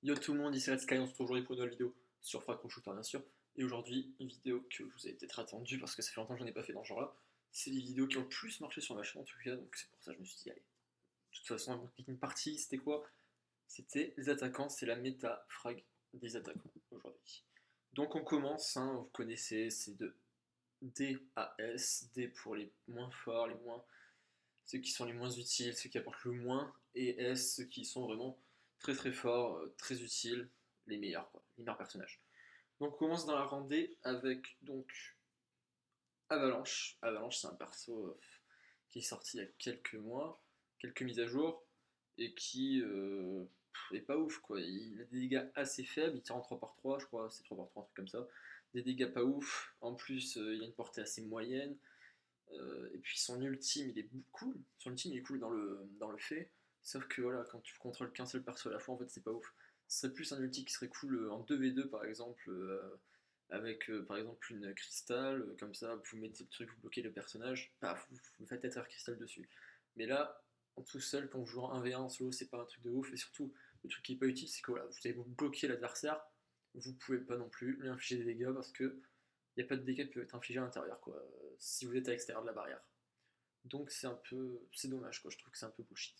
Yo tout le monde, ici Red Sky, on se retrouve aujourd'hui pour une nouvelle vidéo sur Fracro Shooter bien sûr. Et aujourd'hui, une vidéo que vous avez peut-être attendue parce que ça fait longtemps que j'en ai pas fait dans ce genre-là. C'est les vidéos qui ont le plus marché sur ma chaîne en tout cas, donc c'est pour ça que je me suis dit, allez. De toute façon, avant une partie, c'était quoi? C'était les attaquants, c'est la méta frag des attaquants aujourd'hui. Donc on commence, hein, vous connaissez, c'est de D à S, D pour les moins forts, les moins, ceux qui sont les moins utiles, ceux qui apportent le moins, et S, ceux qui sont vraiment très très forts, très utiles, les meilleurs quoi, les meilleurs personnages. Donc on commence dans la randée avec donc Avalanche. Avalanche c'est un perso qui est sorti il y a quelques mois, quelques mises à jour, et qui est pas ouf quoi. Il a des dégâts assez faibles, il tire en 3 par 3 je crois, c'est 3 par 3 un truc comme ça. Des dégâts pas ouf, en plus il a une portée assez moyenne, et puis son ultime il est cool, son ultime il est cool dans le fait, sauf que voilà, quand tu contrôles qu'un seul perso à la fois, en fait c'est pas ouf. Ce serait plus un ulti qui serait cool en 2v2 par exemple, avec par exemple une cristal, comme ça vous mettez le truc, vous bloquez le personnage, paf, vous faites être cristal dessus. Mais là, en tout seul, quand vous jouez en 1v1 en solo, c'est pas un truc de ouf, et surtout, le truc qui est pas utile, c'est que voilà, vous allez vous bloquer l'adversaire, vous pouvez pas non plus lui infliger des dégâts parce que il n'y a pas de dégâts qui peuvent être infligés à l'intérieur, quoi, si vous êtes à l'extérieur de la barrière. Donc c'est un peu. C'est dommage, quoi, je trouve que c'est un peu bullshit.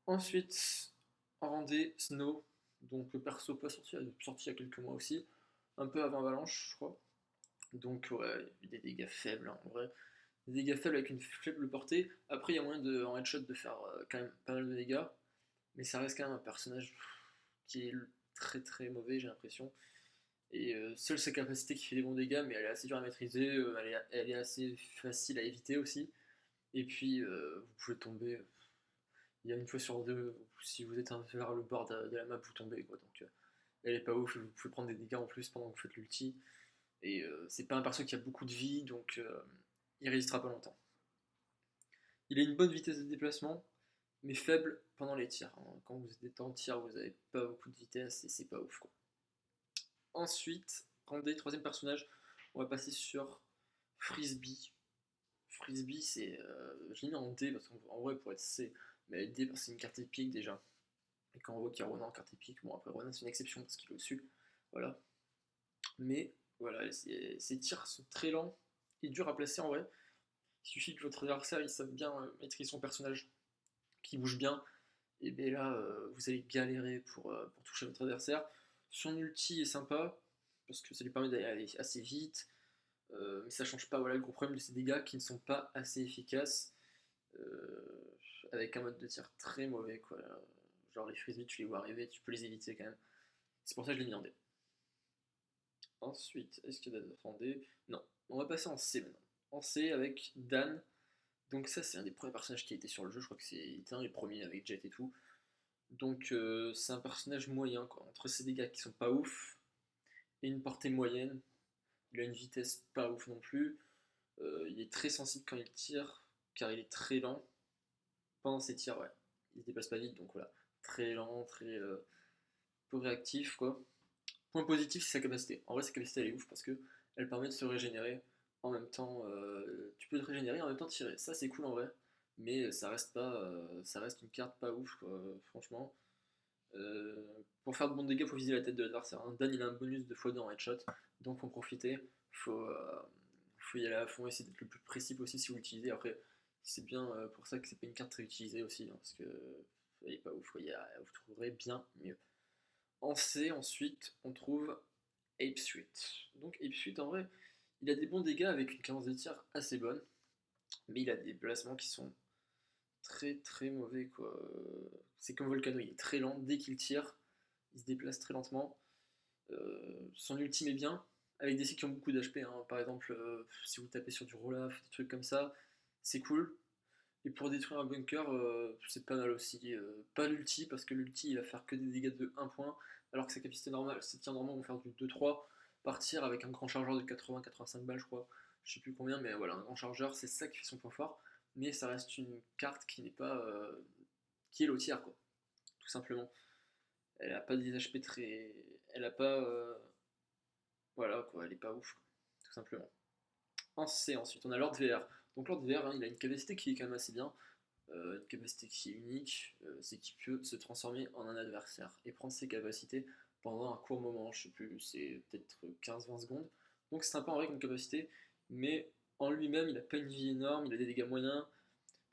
Ensuite, en rendez, Snow, donc le perso pas sorti il y a quelques mois aussi, un peu avant Avalanche, je crois. Donc ouais, il y a des dégâts faibles, hein, en vrai. Des dégâts faibles avec une faible portée. Après, il y a moyen en headshot de faire quand même pas mal de dégâts, mais ça reste quand même un personnage qui est très très mauvais, j'ai l'impression. Et seule sa capacité qui fait des bons dégâts, mais elle est assez dure à maîtriser, elle est assez facile à éviter aussi. Et puis vous pouvez tomber, il y a une fois sur deux, si vous êtes vers le bord de la map, vous tombez quoi. Donc elle est pas ouf, vous pouvez prendre des dégâts en plus pendant que vous faites l'ulti. Et c'est pas un perso qui a beaucoup de vie, donc il résistera pas longtemps. Il a une bonne vitesse de déplacement, mais faible pendant les tirs, hein. Quand vous êtes en tir, vous avez pas beaucoup de vitesse et c'est pas ouf quoi. Ensuite, rendez troisième personnage, on va passer sur Frisbee. Frisbee, c'est. Je l'ai mis en D parce qu'en vrai, pour être C, mais D parce que c'est une carte épique déjà. Et quand on voit qu'il y a Ronan en carte épique, bon, après Ronan c'est une exception parce qu'il est au-dessus. Voilà. Mais voilà, ses tirs sont très lents et durs à placer en vrai. Il suffit que votre adversaire il sache bien maîtriser son personnage, qui bouge bien, et bien là vous allez galérer pour toucher votre adversaire. Son ulti est sympa parce que ça lui permet d'aller assez vite, mais ça change pas voilà, le gros problème de ces dégâts qui ne sont pas assez efficaces, avec un mode de tir très mauvais quoi. Genre les frisbees tu les vois arriver, tu peux les éviter quand même. C'est pour ça que je l'ai mis en D. Ensuite, est-ce qu'il y a d'autres en D? Non. On va passer en C maintenant. En C avec Dan. Donc ça c'est un des premiers personnages qui a été sur le jeu, je crois que c'était un des premiers avec Jet et tout. Donc c'est un personnage moyen quoi, entre ses dégâts qui sont pas ouf et une portée moyenne. Il a une vitesse pas ouf non plus. Il est très sensible quand il tire, car il est très lent. Pendant ses tirs, ouais. Il se déplace pas vite, donc voilà. Très lent, très peu réactif, quoi. Point positif, c'est sa capacité. En vrai, sa capacité, elle est ouf parce que elle permet de se régénérer en même temps. Tu peux te régénérer et en même temps tirer. Ça, c'est cool en vrai. Mais ça reste pas, ça reste une carte pas ouf, quoi, franchement. Pour faire de bons dégâts, il faut viser la tête de l'adversaire, hein. Dan, il a un bonus de x2 en headshot, donc faut en profiter. Faut y aller à fond, essayer d'être le plus précis possible si vous l'utilisez. Après, c'est bien pour ça que c'est pas une carte très utilisée aussi, hein, parce que elle est pas ouf, vous trouverez bien mieux. En C, ensuite, on trouve Ape Suite. Donc Ape Suite, en vrai, il a des bons dégâts avec une cadence de tir assez bonne, mais il a des placements qui sont très très mauvais quoi. C'est comme Volcano, il est très lent, dès qu'il tire, il se déplace très lentement. Son ultime est bien, avec des cycles qui ont beaucoup d'HP, hein. Par exemple, si vous tapez sur du Rolaf, des trucs comme ça, c'est cool. Et pour détruire un bunker, c'est pas mal aussi. Pas l'ulti, parce que l'ulti il va faire que des dégâts de 1 point, alors que sa capacité normale, ses tirs normaux vont faire du 2-3 par tir avec un grand chargeur de 80-85 balles, je crois. Je sais plus combien, mais voilà, un grand chargeur, c'est ça qui fait son point fort. Mais ça reste une carte qui n'est pas. Qui est lotière, quoi, tout simplement. Elle a pas des HP très. Elle a pas. Voilà, quoi, elle est pas ouf, quoi, tout simplement. En C, ensuite, on a Lord VR. Donc Lord VR, hein, il a une capacité qui est quand même assez bien. une capacité qui est unique, c'est qu'il peut se transformer en un adversaire et prendre ses capacités pendant un court moment, je sais plus, c'est peut-être 15-20 secondes. Donc c'est sympa en vrai comme capacité, mais en lui-même, il a pas une vie énorme, il a des dégâts moyens.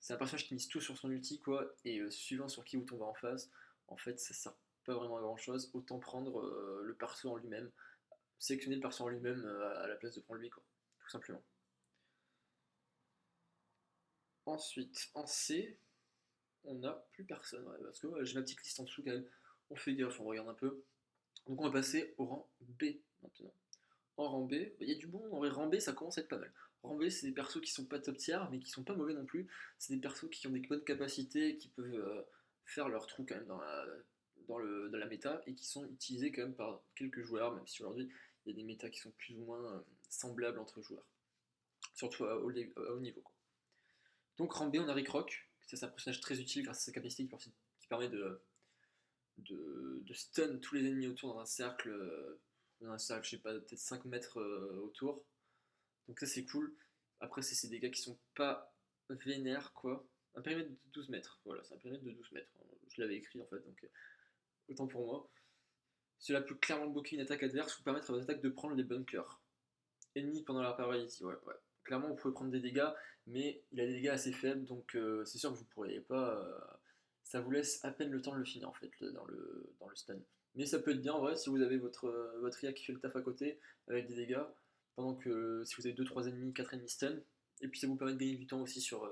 C'est un personnage qui mise tout sur son ulti, quoi, et suivant sur qui vous tombez en face, en fait, ça sert pas vraiment à grand chose. Autant prendre le perso en lui-même, sélectionner le perso en lui-même à la place de prendre lui, quoi, tout simplement. Ensuite, en C, on n'a plus personne, ouais, parce que ouais, j'ai ma petite liste en dessous quand même. On fait gaffe, on regarde un peu. Donc on va passer au rang B maintenant. En rang B, il y a du bon. En vrai, rang B, ça commence à être pas mal. Rang B, c'est des persos qui sont pas top tier, mais qui sont pas mauvais non plus. C'est des persos qui ont des bonnes capacités, qui peuvent faire leur trou quand même dans la méta, et qui sont utilisés quand même par quelques joueurs, même si aujourd'hui, il y a des méta qui sont plus ou moins semblables entre joueurs. Surtout à haut niveau, quoi. Donc rang B, on a Rick Rock. C'est un personnage très utile grâce à sa capacité qui permet de stun tous les ennemis autour dans un cercle, je sais pas, peut-être 5 mètres autour. Donc ça c'est cool. Après c'est des dégâts qui sont pas vénères quoi. Un périmètre de 12 mètres, voilà, c'est un périmètre de 12 mètres. Je l'avais écrit en fait, donc autant pour moi. Cela peut clairement bloquer une attaque adverse ou permettre à votre attaque de prendre les bunkers ennemis pendant la paralysie. Ouais, ouais. Clairement vous pouvez prendre des dégâts, mais il a des dégâts assez faibles, donc c'est sûr que vous ne pourriez pas. Ça vous laisse à peine le temps de le finir en fait dans le stun. Mais ça peut être bien en vrai si vous avez votre IA qui fait le taf à côté avec des dégâts, pendant que si vous avez 2-3 ennemis, 4 ennemis stun, et puis ça vous permet de gagner du temps aussi sur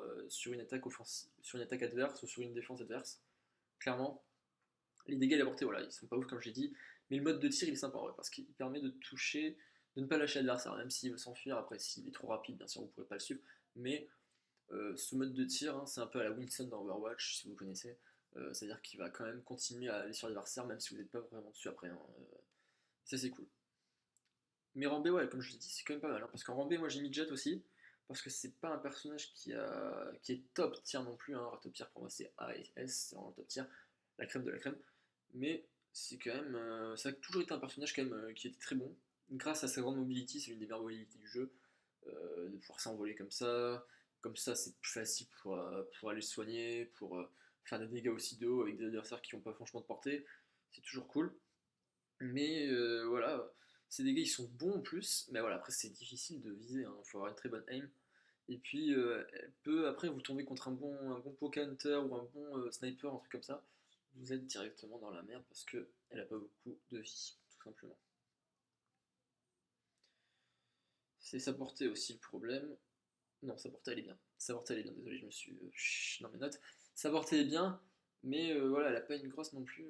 une attaque offensive, sur une attaque adverse ou sur une défense adverse. Clairement, les dégâts et la portée, voilà, ils sont pas ouf comme j'ai dit, mais le mode de tir il est sympa en vrai, parce qu'il permet de toucher, de ne pas lâcher l'adversaire, même s'il veut s'enfuir, après s'il est trop rapide, bien sûr vous pourrez pas le suivre, mais ce mode de tir, hein, c'est un peu à la Winston dans Overwatch, si vous connaissez. C'est-à-dire qu'il va quand même continuer à aller sur l'adversaire, même si vous n'êtes pas vraiment dessus après, hein. Ça, c'est cool. Mais Rambé, ouais, comme je l'ai dit, c'est quand même pas mal, hein, parce qu'en Rambé, moi j'ai mis Jet aussi, parce que c'est pas un personnage qui est top tier non plus. Hein. Top tier pour moi, c'est A et S, c'est vraiment le top tier, la crème de la crème. Mais c'est quand même. Ça a toujours été un personnage quand même qui était très bon. Grâce à sa grande mobility, c'est l'une des meilleures mobilités du jeu. De pouvoir s'envoler comme ça. Comme ça, c'est plus facile pour aller se soigner, pour faire des dégâts aussi de haut avec des adversaires qui n'ont pas franchement de portée. C'est toujours cool. Mais voilà, ces dégâts ils sont bons en plus. Mais voilà, après c'est difficile de viser. Il faut avoir une très bonne aim. Et puis elle peut, après vous tombez contre un bon Poké Hunter ou un bon sniper, un truc comme ça. Vous êtes directement dans la merde parce qu'elle n'a pas beaucoup de vie, tout simplement. C'est sa portée aussi le problème. Non, sa portée elle est bien. Sa portée elle est bien, désolé, je me suis dans mes notes. Sa portée est bien, mais voilà, elle a pas une grosse non plus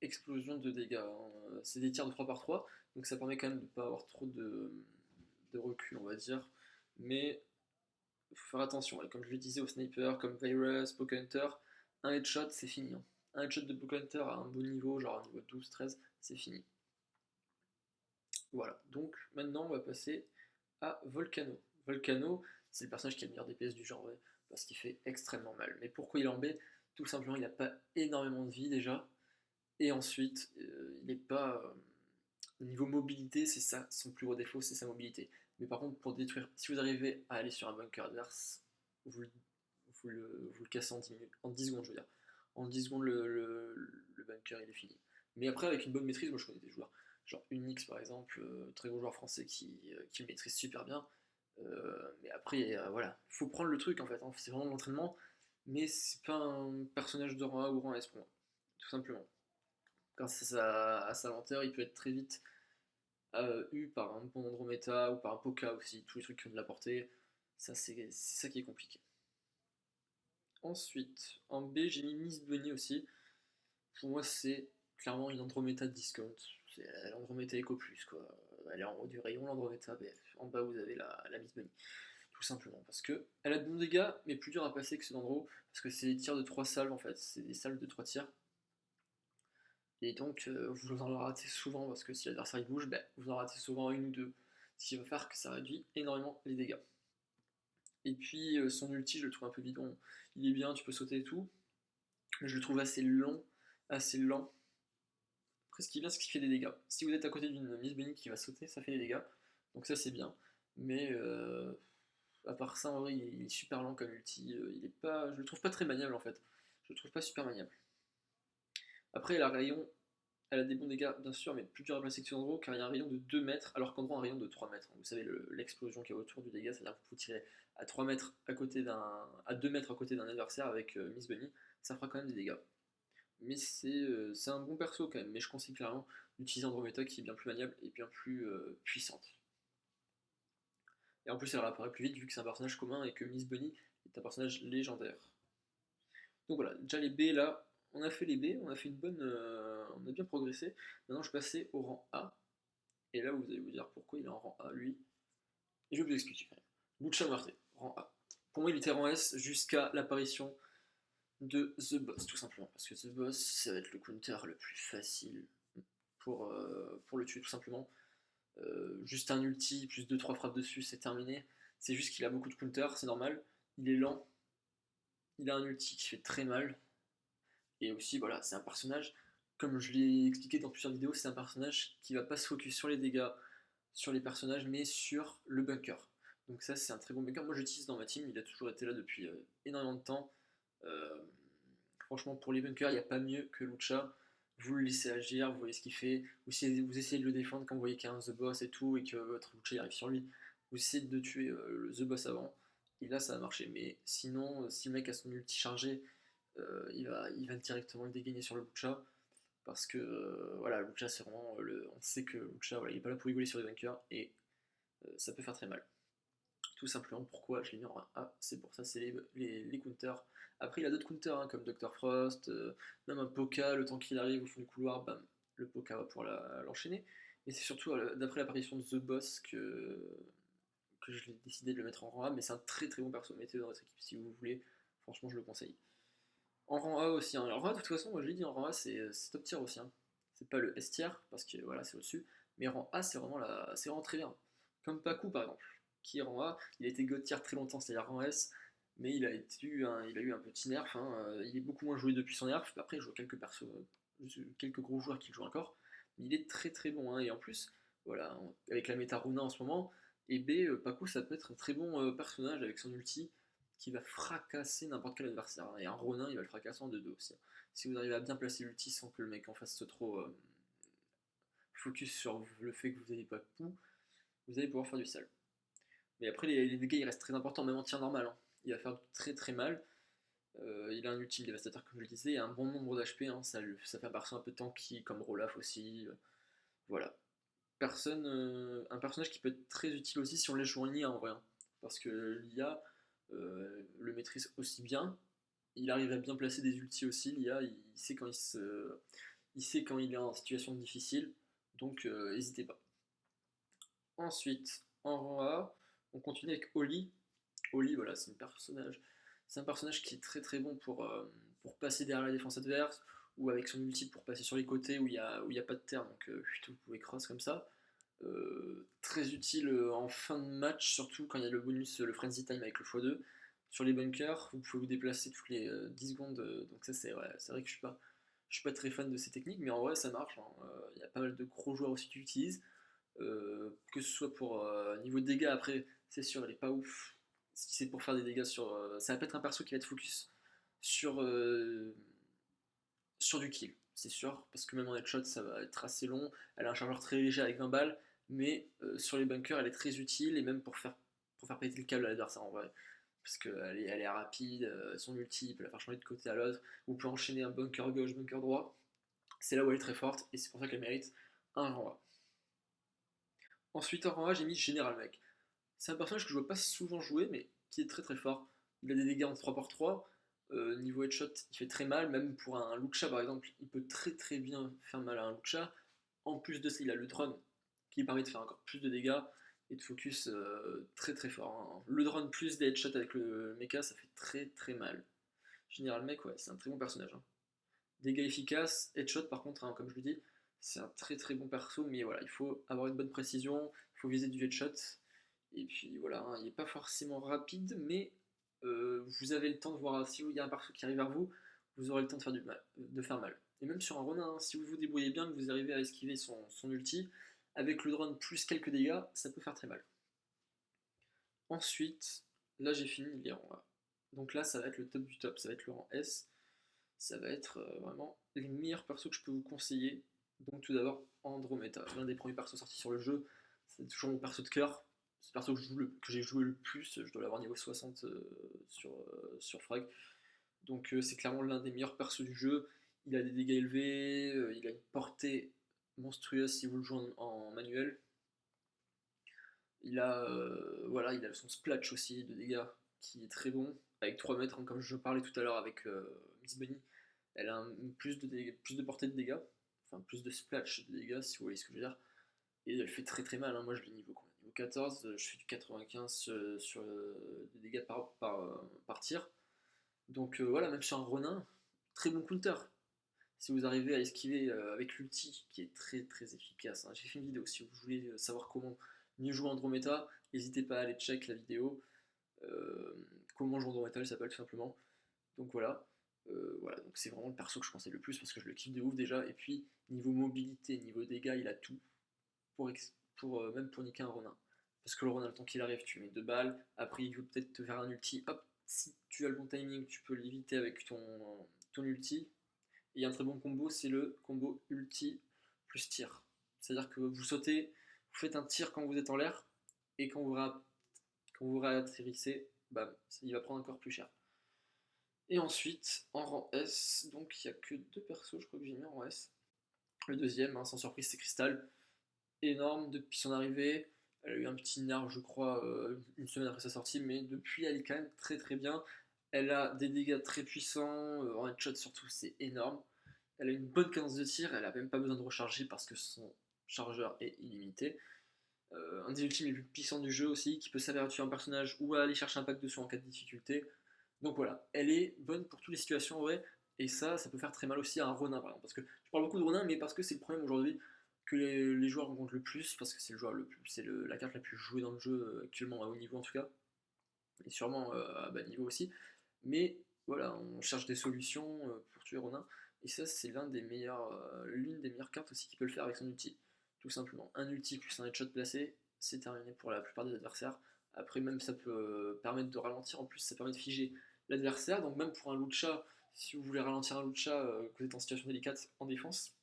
explosion de dégâts, hein. C'est des tirs de 3 par 3 donc ça permet quand même de ne pas avoir trop de recul, on va dire. Mais il faut faire attention, ouais. Comme je le disais au sniper, comme Virus, Pokéhunter, un headshot c'est fini, hein. Un headshot de Pokéhunter à un bon niveau, genre à niveau 12-13, c'est fini. Voilà, donc maintenant on va passer à Volcano. Volcano, c'est le personnage qui a le meilleur DPS du genre, ouais, parce qu'il fait extrêmement mal. Mais pourquoi il est en B? Tout simplement, il n'a pas énormément de vie déjà. Et ensuite, il n'est pas. Niveau mobilité, c'est ça son plus gros défaut, c'est sa mobilité. Mais par contre, pour détruire, si vous arrivez à aller sur un bunker adverse, vous, vous le cassez en 10 minutes, en 10 secondes, je veux dire. En 10 secondes, le bunker il est fini. Mais après, avec une bonne maîtrise, moi je connais des joueurs, genre Unix par exemple, très bon joueur français qui le maîtrise super bien. Mais après, voilà, il faut prendre le truc en fait, hein. C'est vraiment de l'entraînement, mais c'est pas un personnage de rang A ou rang S pour moi, tout simplement. Grâce à sa lenteur, il peut être très vite eu par un bon Andromeda ou par un Poka aussi, tous les trucs qui ont de la portée. Ça, c'est ça qui est compliqué. Ensuite, en B, j'ai mis Miss Bunny aussi. Pour moi, c'est clairement une Andromeda de discount. C'est l'Andromeda Eco Plus, quoi. Elle est en haut du rayon, l'Andromeda. En bas, vous avez la Miss Bunny. Tout simplement. Parce que elle a de bons dégâts, mais plus dur à passer que ce d'Andro. Parce que c'est des tirs de 3 salves en fait. C'est des salves de 3 tirs. Et donc, vous en ratez souvent. Parce que si l'adversaire il bouge, vous en ratez souvent une ou deux. Ce qui va faire que ça réduit énormément les dégâts. Et puis, son ulti, je le trouve un peu bidon. Il est bien, tu peux sauter et tout. Mais je le trouve assez long, assez lent. Après, ce qui est bien, c'est qu'il fait des dégâts. Si vous êtes à côté d'une Miss Bunny qui va sauter, ça fait des dégâts. Donc ça, c'est bien. Mais À part ça, en vrai, il est super lent comme ulti. Il est pas, je le trouve pas très maniable en fait. Je le trouve pas super maniable. Après, elle a des bons dégâts, bien sûr, mais plus dur à placer que sur Andro, car il y a un rayon de 2 mètres, alors qu'Andro a un rayon de 3 mètres. Vous savez, l'explosion qui est autour du dégât, c'est-à-dire que vous tirez à 3 mètres à 2 mètres à côté d'un adversaire avec Miss Bunny, ça fera quand même des dégâts. Mais c'est un bon perso quand même, mais je conseille clairement d'utiliser Andromeda qui est bien plus maniable et bien plus puissante. Et en plus, elle réapparaît plus vite vu que c'est un personnage commun et que Miss Bunny est un personnage légendaire. Donc voilà, déjà les B là, on a fait les B, on a fait on a bien progressé. Maintenant, je passais au rang A. Et là, vous allez vous dire pourquoi il est en rang A, lui. Et je vais vous expliquer. Lucha Muerte, rang A. Pour moi, il était rang S jusqu'à l'apparition de The Boss, tout simplement. Parce que The Boss, ça va être le counter le plus facile pour le tuer, tout simplement. Juste un ulti, plus 2-3 frappes dessus, c'est terminé. C'est juste qu'il a beaucoup de counter, c'est normal. Il est lent. Il a un ulti qui fait très mal. Et aussi, voilà, c'est un personnage, comme je l'ai expliqué dans plusieurs vidéos, c'est un personnage qui va pas se focus sur les dégâts, sur les personnages, mais sur le bunker. Donc ça, c'est un très bon bunker. Moi, j'utilise dans ma team, il a toujours été là depuis énormément de temps. Euh, Franchement, pour les bunkers, il n'y a pas mieux que Lucha. Vous le laissez agir, vous voyez ce qu'il fait. Vous essayez de le défendre quand vous voyez qu'il y a un The Boss et tout, et que votre Lucha arrive sur lui. Vous essayez de tuer le The Boss avant. Et là, ça va marcher. Mais sinon, si le mec a son ulti chargé, il va directement le dégainer sur le Lucha. Parce que voilà, Lucha, c'est vraiment. On sait que Lucha, voilà, il est pas là pour rigoler sur les bunkers. Et ça peut faire très mal. Tout simplement, pourquoi je l'ai mis en A, c'est pour ça, c'est les counters. Après, il a d'autres counters, hein, comme Dr. Frost, même un Poka, le temps qu'il arrive au fond du couloir, bam, le Poka va pouvoir l'enchaîner. Mais c'est surtout d'après l'apparition de The Boss que je l'ai décidé de le mettre en rang A, mais c'est un très très bon perso, mettez-le dans votre équipe si vous voulez, franchement je le conseille. En rang A aussi, hein. En rang A de toute façon, moi je l'ai dit, en rang A c'est top tier aussi, hein. C'est pas le S tier, parce que voilà, c'est au-dessus, mais rang A c'est vraiment très bien. Comme Paku par exemple, qui est rang A, il a été God tier très longtemps, c'est-à-dire rang S, mais il a eu un petit nerf, hein. Il est beaucoup moins joué depuis son nerf, après je vois quelques persos, quelques gros joueurs qui le jouent encore, mais il est très très bon, hein. Et en plus, voilà, avec la méta Runa en ce moment, et B, Paku ça peut être un très bon personnage avec son ulti, qui va fracasser n'importe quel adversaire. Et un Ronin, il va le fracasser en 2-2 aussi. Si vous arrivez à bien placer l'ulti sans que le mec en fasse trop focus sur le fait que vous n'ayez pas de coup, vous allez pouvoir faire du sale. Mais après, les dégâts, ils restent très importants, même en tir normal, hein. Il va faire très très mal. Il a un ultime dévastateur, comme je le disais, et un bon nombre d'HP, hein. Ça fait un perso un peu tanky, comme Rolaf aussi. Voilà. Un personnage qui peut être très utile aussi si on laisse jouer en IA en vrai, hein. Parce que l'IA le maîtrise aussi bien. Il arrive à bien placer des ultis aussi, l'IA, il sait quand il est en situation difficile, donc n'hésitez pas. Ensuite, en rang A, on continue avec Oli. Oli, voilà, c'est un personnage qui est très très bon pour passer derrière la défense adverse, ou avec son ulti pour passer sur les côtés où y a pas de terre, donc vous pouvez cross comme ça. Très utile en fin de match, surtout quand il y a le bonus, le Frenzy Time avec le x2. Sur les bunkers, vous pouvez vous déplacer toutes les 10 secondes, donc ça c'est vrai que je suis pas très fan de ces techniques, mais en vrai ça marche, hein. Il y a pas mal de gros joueurs aussi qui l'utilisent, que ce soit pour niveau de dégâts, après c'est sûr il est pas ouf, si c'est pour faire des dégâts ça va pas être un perso qui va être focus sur, sur du kill, c'est sûr, parce que même en headshot ça va être assez long, elle a un chargeur très léger avec 20 balles, mais sur les bunkers elle est très utile, et même pour faire péter le câble à l'adversaire en vrai, parce elle est rapide, son ulti peut la faire changer de côté à l'autre, vous pouvez enchaîner un bunker gauche, bunker droit, c'est là où elle est très forte, et c'est pour ça qu'elle mérite un rang A. Ensuite en rang A j'ai mis Général Mec, c'est un personnage que je vois pas souvent jouer, mais qui est très très fort. Il a des dégâts en 3x3. Niveau headshot, il fait très mal. Même pour un Lucha par exemple, il peut très très bien faire mal à un Lucha. En plus de ça, il a le drone qui lui permet de faire encore plus de dégâts et de focus très très fort, hein. Le drone plus des headshots avec le mecha, ça fait très très mal. Général Mec, ouais, c'est un très bon personnage, hein. Dégâts efficaces, headshot par contre, hein, comme je vous dis, c'est un très très bon perso, mais voilà, il faut avoir une bonne précision, il faut viser du headshot. Et puis voilà, hein, il n'est pas forcément rapide, mais vous avez le temps de voir si il y a un perso qui arrive vers vous, vous aurez le temps de faire du mal, de faire mal. Et même sur un Ronin, hein, si vous vous débrouillez bien, que vous arrivez à esquiver son ulti, avec le drone plus quelques dégâts, ça peut faire très mal. Ensuite, là j'ai fini les rangs A. Donc là ça va être le top du top, ça va être le rang S. Ça va être vraiment les meilleurs persos que je peux vous conseiller. Donc tout d'abord Andromeda, l'un des premiers persos sortis sur le jeu. C'est toujours mon perso de cœur. C'est le perso que j'ai joué le plus. Je dois l'avoir niveau 60 sur Frag. Donc c'est clairement l'un des meilleurs persos du jeu. Il a des dégâts élevés, il a une portée monstrueuse si vous le jouez en manuel. Voilà, il a son splash aussi de dégâts qui est très bon. Avec 3 mètres, hein, comme je parlais tout à l'heure avec Miss Bunny, elle a plus de portée de dégâts, enfin plus de splash de dégâts si vous voyez ce que je veux dire. Et elle fait très très mal, hein. Moi je l'ai niveau combien? Niveau 14, je fais du 95 sur des dégâts par tir. Donc voilà, même sur un Ronin, très bon counter. Si vous arrivez à esquiver avec l'ulti, qui est très très efficace, hein. J'ai fait une vidéo, si vous voulez savoir comment mieux jouer Andromeda, n'hésitez pas à aller check la vidéo. Euh, Comment jouer Andromeda, elle s'appelle tout simplement. Donc voilà, donc c'est vraiment le perso que je pensais le plus parce que je le kiffe de ouf déjà. Et puis niveau mobilité, niveau dégâts, il a tout même pour niquer un Ronin. Parce que le Ronin, le temps qu'il arrive, tu mets 2 balles. Après, il veut peut-être te faire un ulti. Hop, si tu as le bon timing, tu peux l'éviter avec ton ulti. Et il y a un très bon combo, c'est le combo ulti plus tir. C'est-à-dire que vous sautez, vous faites un tir quand vous êtes en l'air, et quand vous réatterrissez, bam, il va prendre encore plus cher. Et ensuite, en rang S, donc il n'y a que 2 persos, je crois que j'ai mis en rang S. Le deuxième, hein, sans surprise, c'est Crystal. Énorme depuis son arrivée. Elle a eu un petit nerf, je crois, une semaine après sa sortie, mais depuis, elle est quand même très très bien. Elle a des dégâts très puissants, en headshot surtout, c'est énorme. Elle a une bonne cadence de tir, elle a même pas besoin de recharger parce que son chargeur est illimité. Un des ultimes les plus puissants du jeu aussi, qui peut servir à tuer un personnage ou à aller chercher un pack de soins en cas de difficulté. Donc voilà, elle est bonne pour toutes les situations en vrai, et ça peut faire très mal aussi à un Ronin par exemple. Parce que je parle beaucoup de Ronin, mais parce que c'est le problème aujourd'hui que les joueurs rencontrent le plus, parce que c'est le joueur la carte la plus jouée dans le jeu actuellement à haut niveau en tout cas, et sûrement à bas niveau aussi. Mais voilà, on cherche des solutions pour tuer Ronin, et ça c'est l'une des meilleures cartes aussi qu'il peut le faire avec son ulti. Tout simplement, un ulti plus un headshot placé, c'est terminé pour la plupart des adversaires. Après même ça peut permettre de ralentir, en plus ça permet de figer l'adversaire, donc même pour un Lucha, si vous voulez ralentir un Lucha, que vous êtes en situation délicate en défense,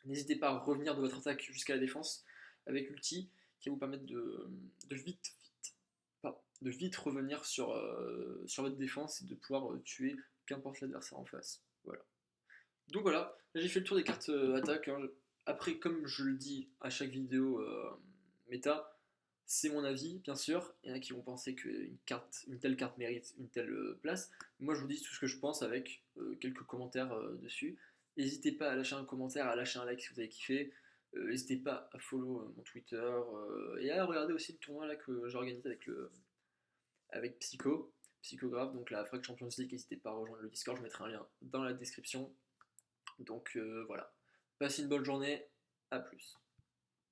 n'hésitez pas à revenir de votre attaque jusqu'à la défense avec l'ulti qui va vous permettre de vite revenir sur votre défense et de pouvoir tuer qu'importe l'adversaire en face. Voilà. Donc voilà, là j'ai fait le tour des cartes attaque, hein. Après, comme je le dis à chaque vidéo méta, c'est mon avis, bien sûr. Il y en a qui vont penser une telle carte mérite une telle place. Moi, je vous dis tout ce que je pense avec quelques commentaires dessus. N'hésitez pas à lâcher un commentaire, à lâcher un like si vous avez kiffé. N'hésitez pas à follow mon Twitter et à regarder aussi le tournoi là, que j'organise avec Psychographe, donc la Frag Champions League. N'hésitez pas à rejoindre le Discord, je mettrai un lien dans la description. Donc voilà. Passez une bonne journée, à plus.